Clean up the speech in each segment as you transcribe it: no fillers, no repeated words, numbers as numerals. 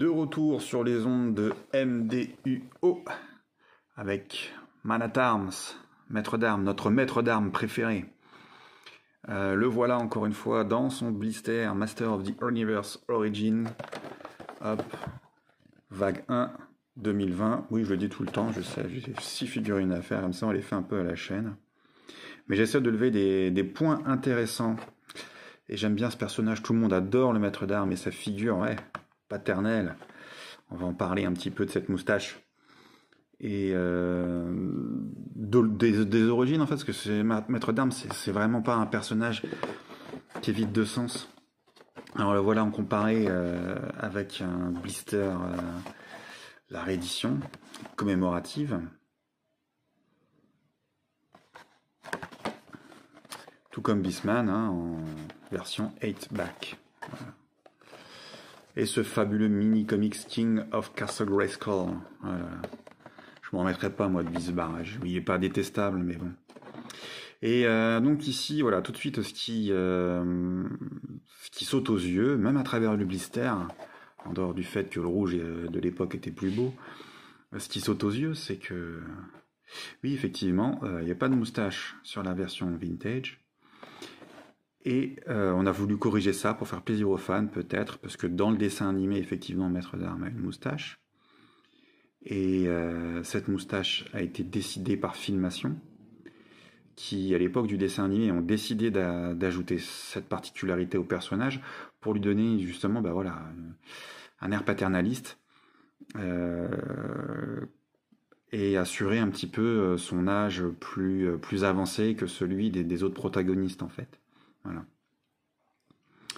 De retour sur les ondes de MDUO avec Man at Arms, maître d'armes, notre maître d'armes préféré. Le voilà encore une fois dans son blister Master of the Universe Origin. Hop, vague 1 2020. Oui, je le dis tout le temps, je sais, j'ai 6 figurines à faire, comme ça on les fait un peu à la chaîne. Mais j'essaie de lever des points intéressants. Et j'aime bien ce personnage, tout le monde adore le maître d'armes et sa figure, ouais, paternelle. On va en parler un petit peu de cette moustache. Et des origines en fait, parce que c'est maître d'armes, c'est vraiment pas un personnage qui est vide de sens. Alors le voilà en comparé avec un blister, la réédition commémorative. Tout comme Beastman, hein, en version 8-back. Voilà. Et ce fabuleux mini-comics King of Castle Grayskull. Voilà. Je m'en remettrai pas, moi, de Beastbarrage. Il est pas détestable, mais bon. Et donc ici, voilà, tout de suite, ce qui saute aux yeux, même à travers le blister, en dehors du fait que le rouge de l'époque était plus beau, ce qui saute aux yeux, c'est que, oui, effectivement, il n'y a pas de moustache sur la version vintage. Et on a voulu corriger ça pour faire plaisir aux fans, peut-être, parce que dans le dessin animé, effectivement, Maître d'Armes a une moustache. Et cette moustache a été décidée par Filmation, qui, à l'époque du dessin animé, ont décidé d'ajouter cette particularité au personnage pour lui donner, justement, bah voilà, un air paternaliste et assurer un petit peu son âge plus avancé que celui des autres protagonistes, en fait. Voilà.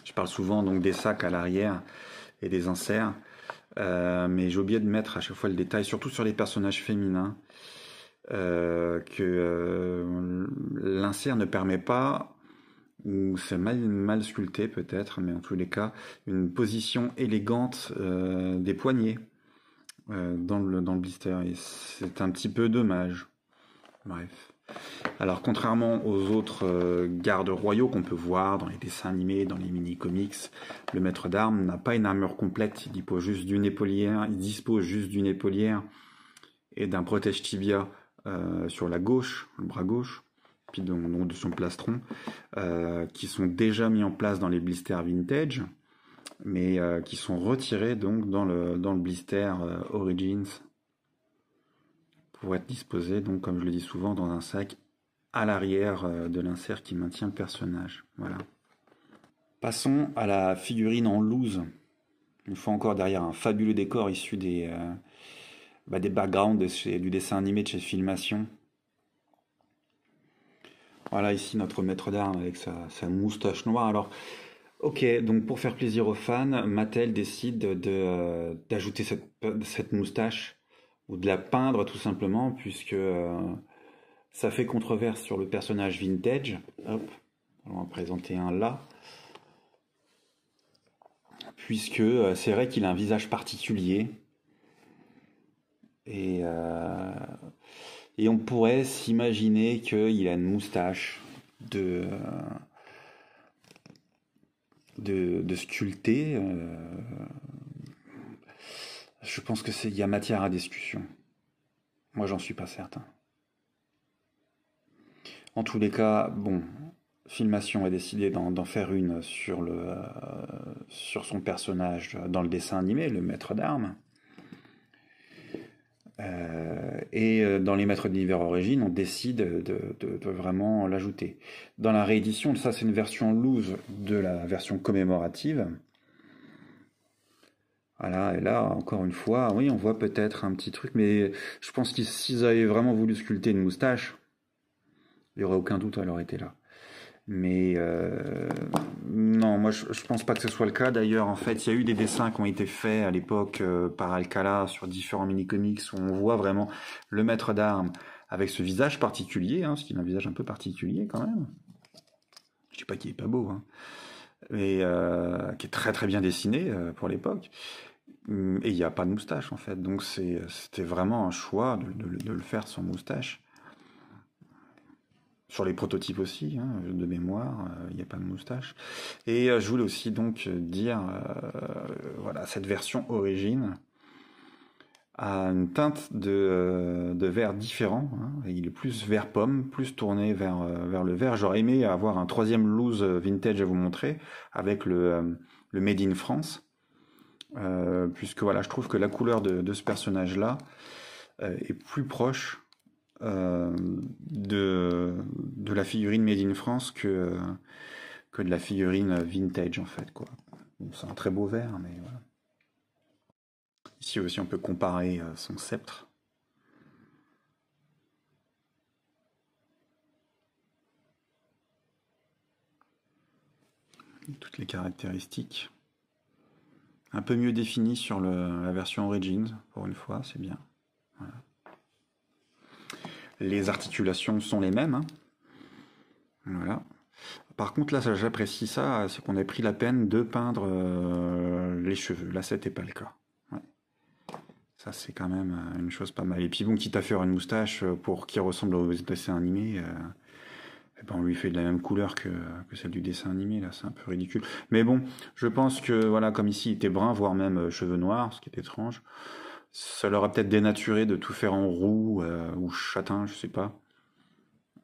Je parle souvent donc des sacs à l'arrière et des inserts, mais j'ai oublié de mettre à chaque fois le détail, surtout sur les personnages féminins, que l'insert ne permet pas, ou c'est mal sculpté peut-être, mais en tous les cas, une position élégante des poignets dans le blister, et c'est un petit peu dommage. Bref. Alors, contrairement aux autres gardes royaux qu'on peut voir dans les dessins animés, dans les mini-comics, le maître d'armes n'a pas une armure complète. Il dispose juste d'une épaulière, et d'un protège-tibia sur la gauche, le bras gauche, puis donc de son plastron, qui sont déjà mis en place dans les blisters vintage, mais qui sont retirés donc dans le blister Origins, pour être disposé, donc comme je le dis souvent, dans un sac à l'arrière de l'insert qui maintient le personnage. Voilà. Passons à la figurine en loose. Une fois encore derrière un fabuleux décor issu des backgrounds du dessin animé de chez Filmation. Voilà ici notre maître d'armes avec sa moustache noire. Alors, ok, donc pour faire plaisir aux fans, Mattel décide d'ajouter cette moustache, ou de la peindre tout simplement, puisque ça fait controverse sur le personnage vintage. Hop, on va en présenter un là. Puisque c'est vrai qu'il a un visage particulier. Et on pourrait s'imaginer qu'il a une moustache de sculpter. Je pense qu'il y a matière à discussion. Moi, j'en suis pas certain. En tous les cas, bon, Filmation a décidé d'en faire une sur son personnage dans le dessin animé, le maître d'armes. Et dans les maîtres d'univers origine, on décide de vraiment l'ajouter. Dans la réédition, ça c'est une version loose de la version commémorative. Voilà, et là, encore une fois, oui, on voit peut-être un petit truc, mais je pense que s'ils avaient vraiment voulu sculpter une moustache, il n'y aurait aucun doute, elle aurait été là. Mais non, moi je pense pas que ce soit le cas. D'ailleurs, en fait, il y a eu des dessins qui ont été faits à l'époque par Alcala sur différents mini-comics où on voit vraiment le maître d'armes avec ce visage particulier, hein, parce qu'il a un visage un peu particulier quand même. Je dis pas qu'il est pas beau, hein, mais qui est très très bien dessiné pour l'époque. Et il n'y a pas de moustache en fait, donc c'était vraiment un choix de le faire sans moustache. sur les prototypes aussi, hein, de mémoire, il n'y a pas de moustache. Et je voulais aussi donc dire, voilà, cette version origine a une teinte de vert différent, hein. Il est plus vert pomme, plus tourné vers le vert. J'aurais aimé avoir un troisième loose vintage à vous montrer, avec le Made in France, puisque voilà, je trouve que la couleur de ce personnage-là est plus proche de la figurine Made in France que de la figurine vintage en fait, quoi. Bon, c'est un très beau vert, mais voilà. Ici aussi on peut comparer son sceptre. Toutes les caractéristiques. Un peu mieux définies sur la version Origins, pour une fois, c'est bien. Voilà. Les articulations sont les mêmes, hein. Voilà. Par contre, là, j'apprécie ça, c'est qu'on ait pris la peine de peindre les cheveux. Là, c'était pas le cas. Ouais. Ça, c'est quand même une chose pas mal. Et puis bon, quitte à faire une moustache pour qui ressemble aux dessins animés, eh ben, on lui fait de la même couleur que celle du dessin animé. Là, c'est un peu ridicule. Mais bon, je pense que, voilà, comme ici, il était brun, voire même cheveux noirs, ce qui est étrange. Ça leur a peut-être dénaturé de tout faire en roux ou châtain, je sais pas.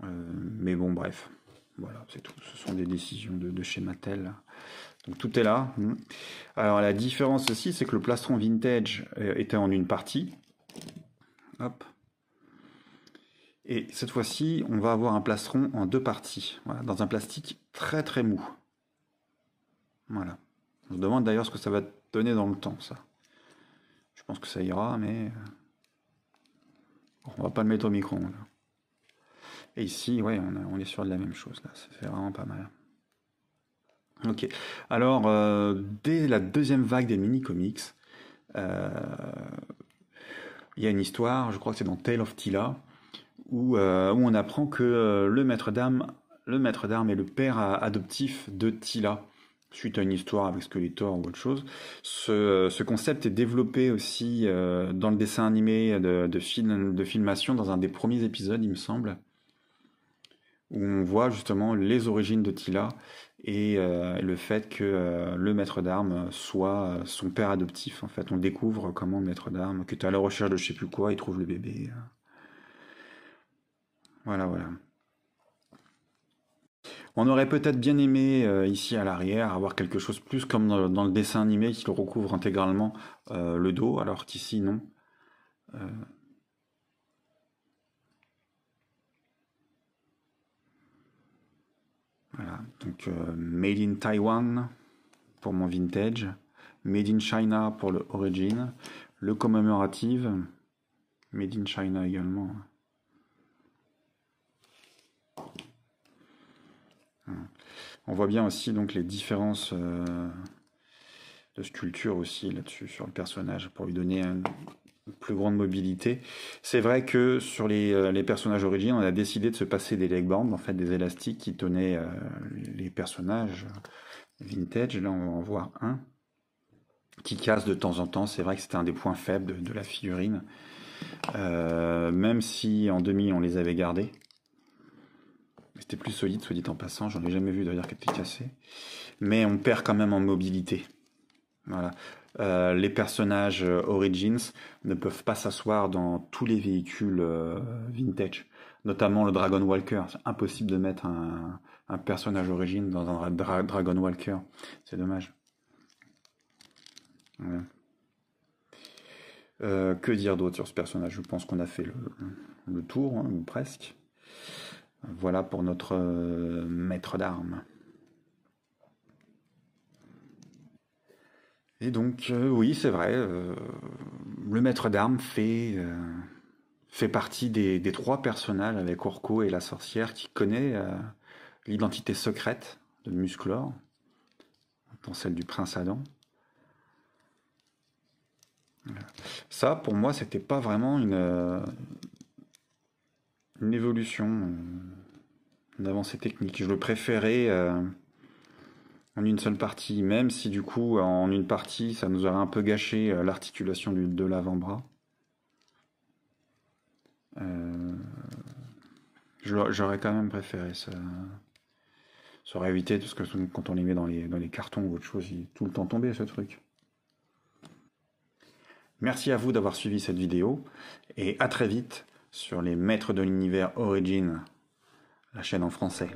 Mais bon, bref. Voilà, c'est tout. Ce sont des décisions de chez Mattel. Donc tout est là. Alors la différence aussi, c'est que le plastron vintage était en une partie. Hop. Et cette fois-ci, on va avoir un plastron en deux parties. Voilà, dans un plastique très très mou. Voilà. On se demande d'ailleurs ce que ça va donner dans le temps, ça. Je pense que ça ira, mais bon, on va pas le mettre au micro-ondes. Et ici, ouais, on est sur de la même chose là. Ça fait vraiment pas mal. Ok. Alors, dès la deuxième vague des mini-comics, il y a une histoire, je crois que c'est dans Tale of Tila, où on apprend que le maître d'armes est le père adoptif de Tila, suite à une histoire avec Skeletor ou autre chose. Ce concept est développé aussi dans le dessin animé de filmation, dans un des premiers épisodes, il me semble, où on voit justement les origines de Tila et le fait que le maître d'armes soit son père adoptif. En fait, on découvre comment le maître d'armes, qui est à la recherche de je sais plus quoi, il trouve le bébé. Voilà, voilà. On aurait peut-être bien aimé ici à l'arrière avoir quelque chose plus comme dans le dessin animé qui le recouvre intégralement le dos, alors qu'ici non. Voilà, donc Made in Taiwan pour mon vintage, Made in China pour le origin, le commémorative, Made in China également. On voit bien aussi donc les différences de sculpture aussi là-dessus sur le personnage pour lui donner une plus grande mobilité. C'est vrai que sur les personnages origines, on a décidé de se passer des leg bands, en fait des élastiques qui tenaient les personnages vintage. Là, on va en voir un qui casse de temps en temps. C'est vrai que c'était un des points faibles de la figurine, même si en 2000 on les avait gardés. C'était plus solide, soit dit en passant. J'en ai jamais vu d'ailleurs qui était cassé. Mais on perd quand même en mobilité. Voilà. Les personnages Origins ne peuvent pas s'asseoir dans tous les véhicules vintage, notamment le Dragon Walker. C'est impossible de mettre un personnage Origin dans un Dragon Walker. C'est dommage. Ouais. Que dire d'autre sur ce personnage? Je pense qu'on a fait le tour, hein, ou presque. Voilà pour notre maître d'armes. Et donc, oui, c'est vrai, le maître d'armes fait partie des trois personnages avec Orko et la sorcière qui connaît l'identité secrète de Musclor, dans celle du prince Adam. Ça, pour moi, c'était pas vraiment une évolution, une avancée technique. Je le préférais en une seule partie, même si du coup, en une partie, ça nous aurait un peu gâché l'articulation de l'avant-bras. J'aurais quand même préféré ça. Ça aurait évité, parce que quand on les met dans les cartons ou autre chose, il est tout le temps tombé ce truc. Merci à vous d'avoir suivi cette vidéo, et à très vite sur les Maîtres de l'Univers Origin, la chaîne en français.